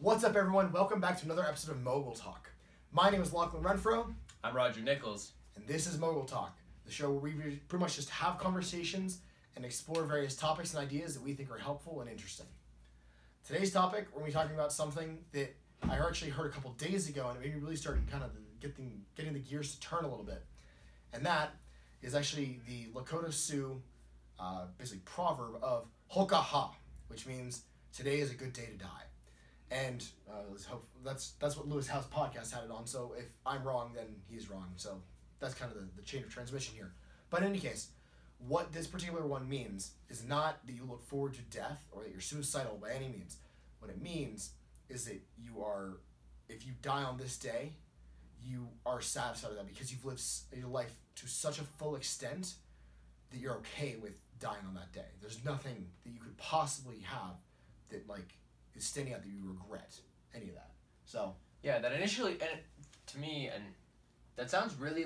What's up, everyone? Welcome back to another episode of Mogul Talk. My name is Lachlan Renfro. I'm Roger Nichols. And this is Mogul Talk, the show where we pretty much just have conversations and explore various topics and ideas that we think are helpful and interesting. Today's topic, we're going to be talking about something that I actually heard a couple days ago, and it made me really start kind of getting the gears to turn a little bit. And that is actually the Lakota Sioux, basically proverb of Hokaha, which means today is a good day to die. And let's hope that's what Lewis House podcast had it on. So if I'm wrong, then he's wrong. So that's kind of the chain of transmission here. But in any case, what this particular one means is not that you look forward to death or that you're suicidal by any means. What it means is that you are, if you die on this day, you are satisfied with that because you've lived your life to such a full extent that you're okay with dying on that day. There's nothing that you could possibly have that is standing out that you regret any of that. So yeah, that initially, and to me, and that sounds really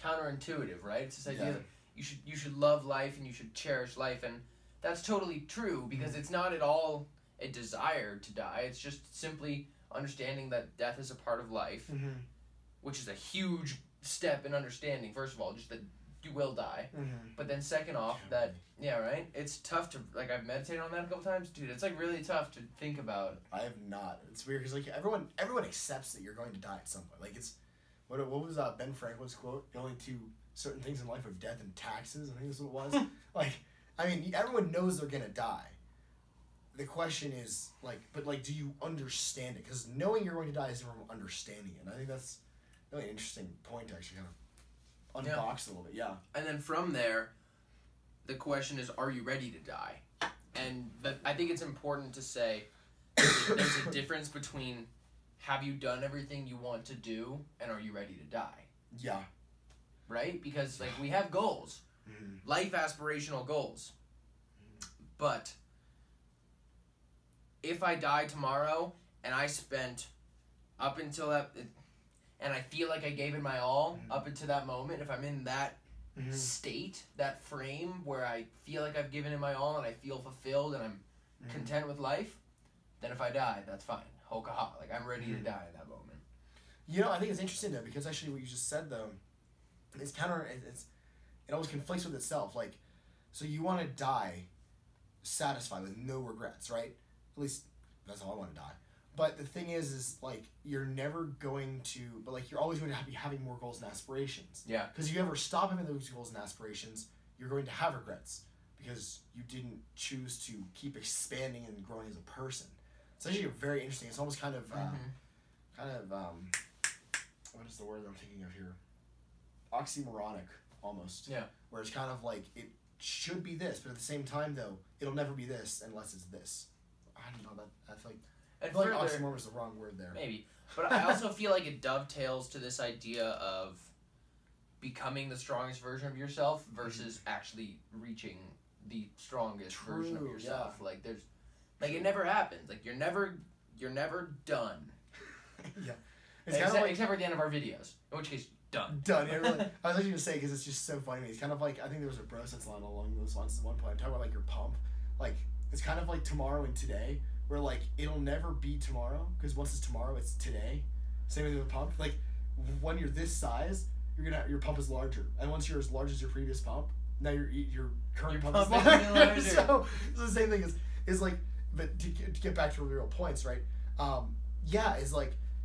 counterintuitive, right? It's this idea that you should love life and you should cherish life, and that's totally true because it's not at all a desire to die. It's just simply understanding that death is a part of life, which is a huge step in understanding. First of all, just that you will die, but then second off, that right. It's tough to I've meditated on that a couple times, dude. It's really tough to think about. I have not. It's weird because everyone accepts that you're going to die at some point. It's what was Ben Franklin's quote? The only two certain things in life are death and taxes. I think that's what it was. Everyone knows they're gonna die. The question is but do you understand it? Because knowing you're going to die is different from understanding it. And I think that's really an interesting point to actually kind of unbox a little bit. Yeah. And then from there, the question is, are you ready to die? And I think it's important to say there's a difference between have you done everything you want to do and are you ready to die? Yeah. Right? Because we have goals, life aspirational goals. But if I die tomorrow and I spent up until that, and I feel like I gave it my all up until that moment, if I'm in that state, that frame where I feel like I've given it my all and I feel fulfilled and I'm content with life, then if I die, that's fine. Hokaha. I'm ready to die in that moment. I think it's interesting though, because actually what you just said though, it always conflicts with itself. So you want to die satisfied with no regrets, right? At least that's how I want to die. But the thing is you're never going to, you're always going to be having more goals and aspirations. Yeah. Because if you ever stop having those goals and aspirations, you're going to have regrets because you didn't choose to keep expanding and growing as a person. It's actually very interesting. It's almost kind of what is the word I'm thinking of here? Oxymoronic, almost. Yeah. Where it's kind of it should be this, but at the same time, though, it'll never be this unless it's this. I don't know, I feel like... And I feel like oxymoron was the wrong word there. Maybe. But I also feel like it dovetails to this idea of becoming the strongest version of yourself versus actually reaching the strongest version of yourself. Yeah. It never happens. You're never done. Yeah. Except for at the end of our videos. In which case, done. Done. Yeah, really. I was actually going to say, because it's just so funny to me. It's kind of I think there was a bro sense line along those lines at one point. I'm talking about your pump. It's kind of like tomorrow and today. Where it'll never be tomorrow because once it's tomorrow, it's today. Same with the pump. When you're this size, your pump is larger, and once you're as large as your previous pump, now your current pump is larger. So the same thing is but to get back to the real points, right?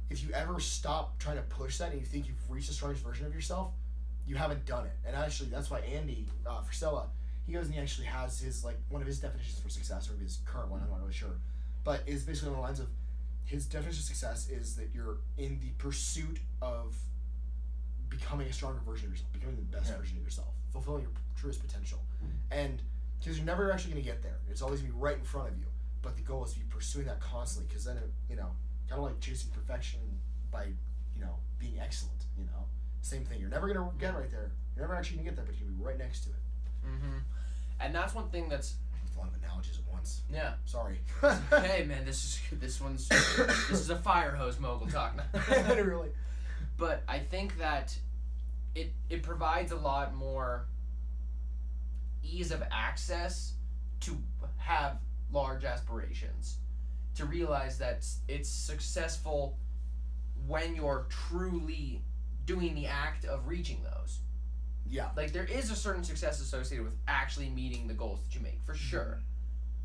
If you ever stop trying to push that and you think you've reached the strongest version of yourself, you haven't done it. And actually, that's why Andy Frisella, he goes and he actually has his one of his definitions for success, or his current one. I'm not really sure. But it's basically on the lines of his definition of success is that you're in the pursuit of becoming a stronger version of yourself, becoming the best version of yourself, fulfilling your truest potential. And because you're never actually going to get there. It's always going to be right in front of you. But the goal is to be pursuing that constantly because then, kind of like chasing perfection by, being excellent, Same thing. You're never going to get right there. You're never actually going to get there, but you're going to be right next to it. And that's one thing that's... A lot of analogies at once. Yeah. Sorry. Hey man, this is a fire hose Mogul talk. Really. But I think that it provides a lot more ease of access to have large aspirations. to realize that it's successful when you're truly doing the act of reaching those. Yeah. Like, there is a certain success associated with actually meeting the goals that you make, for sure.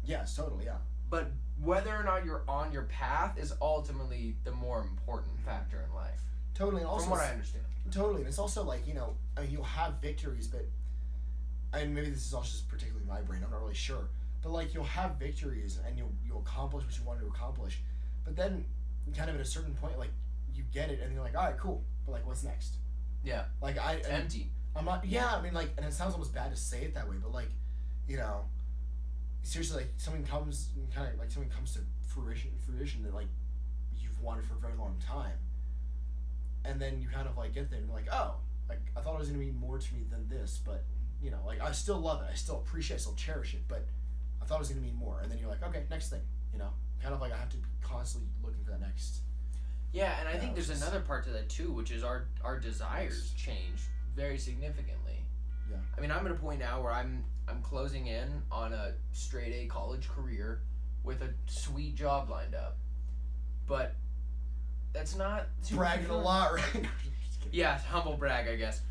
Yes, totally, yeah. But whether or not you're on your path is ultimately the more important factor in life. Totally, and also from what I understand. Totally, and it's also like, you know, I mean, you'll have victories, but, and maybe this is also just particularly my brain, I'm not really sure, but like, you'll have victories and you'll accomplish what you wanted to accomplish, but then kind of at a certain point, like, you get it and you're like, all right, cool, but like, what's next? Yeah. Like, it's empty. I'm not, yeah, I mean, like, and it sounds almost bad to say it that way, but like, you know, seriously, like, something comes to fruition that like you've wanted for a very long time, and then you kind of like get there and you're like, oh, like I thought it was gonna be more to me than this, but you know, like I still love it, I still appreciate it, I still cherish it, but I thought it was gonna be more, and then you're like, okay, next thing, you know, kind of like I have to be constantly looking for that next. Yeah, and I think there's another part to that too, which is our desires change very significantly. Yeah. I mean, I'm at a point now where I'm closing in on a straight A college career with a sweet job lined up, but that's not bragging a lot, right? Yeah, humble brag, I guess.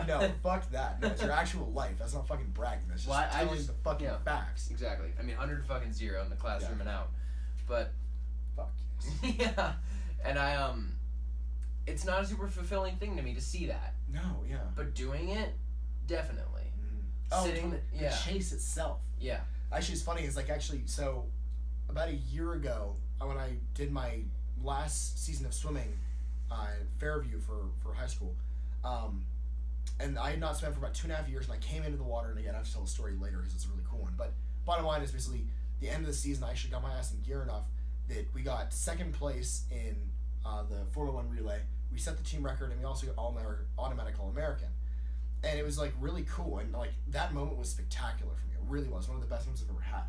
No, fuck that. No, it's your actual life. That's not fucking bragging. That's just telling the fucking facts. Exactly. I mean, 100 fucking 0 in the classroom and out, but fuck yes. Yeah, and it's not a super fulfilling thing to me to see that. No, yeah. But doing it, definitely. Oh, the chase itself. Yeah. Actually, it's funny. It's like so about a year ago, when I did my last season of swimming at Fairview for high school, and I had not swam for about 2.5 years, and I came into the water, and again, I have to tell the story later because it's a really cool one. But bottom line is basically the end of the season, I actually got my ass in gear enough that we got second place in the 4x1 relay. We set the team record, and we also got automatic All-American. And it was like really cool, and like that moment was spectacular for me. It really was one of the best moments I've ever had.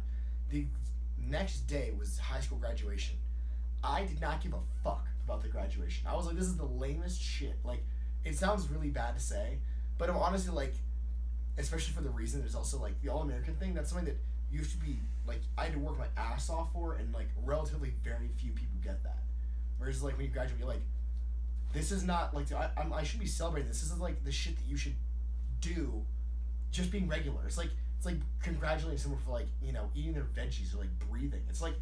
The next day was high school graduation. I did not give a fuck about the graduation. I was like, this is the lamest shit. Like, it sounds really bad to say, but I'm honestly like, especially for the reason there's also like the All-American thing. That's something that you have to be like, I had to work my ass off for, and like relatively very few people get that. Whereas like when you graduate, you're like, this is not like I should be celebrating this. This is like the shit that you should do, just being regular. It's like congratulating someone for like, you know, eating their veggies or like breathing. It's like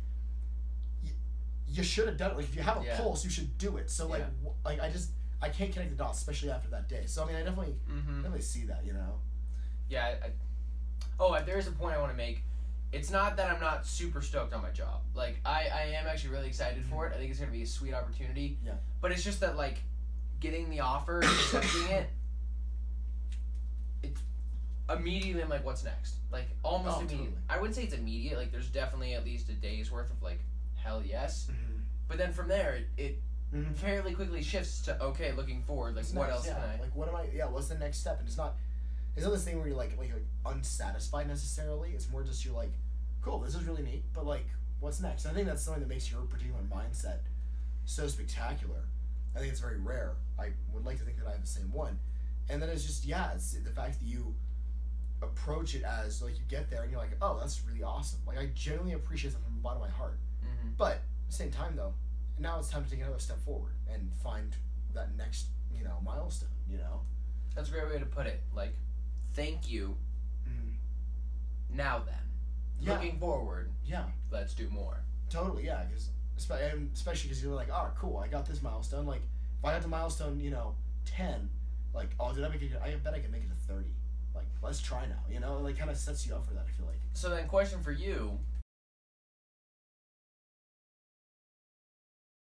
you should have done it. Like if you have a pulse, you should do it. So like I can't connect the dots, especially after that day. So I mean, I definitely see that, you know. Yeah. There is a point I want to make. It's not that I'm not super stoked on my job. Like I am actually really excited for it. I think it's gonna be a sweet opportunity. Yeah. But it's just that like getting the offer and accepting it. It's immediately I'm like, what's next? Like almost immediately. Totally. I wouldn't say it's immediate. Like there's definitely at least a day's worth of like, hell yes. Mm-hmm. But then from there it fairly quickly shifts to okay, looking forward. Like what else can I? Like what am I? Yeah, what's the next step? And it's not this thing where you're like unsatisfied necessarily. It's more just you're like, cool, this is really neat, but like what's next? And I think that's something that makes your particular mindset so spectacular. I think it's very rare. I would like to think that I have the same one. And then it's just, it's the fact that you approach it as, like, you get there and you're like, oh, that's really awesome. Like, I genuinely appreciate that from the bottom of my heart. Mm-hmm. But, at the same time, though, now it's time to take another step forward and find that next, you know, milestone, you know? That's a great way to put it. Like, thank you. Mm-hmm. Now then. Yeah. Looking forward. Yeah. Let's do more. Totally, yeah. Especially because you're like, oh, cool, I got this milestone. Like, if I got the milestone, 10, like, oh, did I make it? I bet I can make it to 30. Like, let's try now. Like, kind of sets you up for that. I feel like. So then, question for you: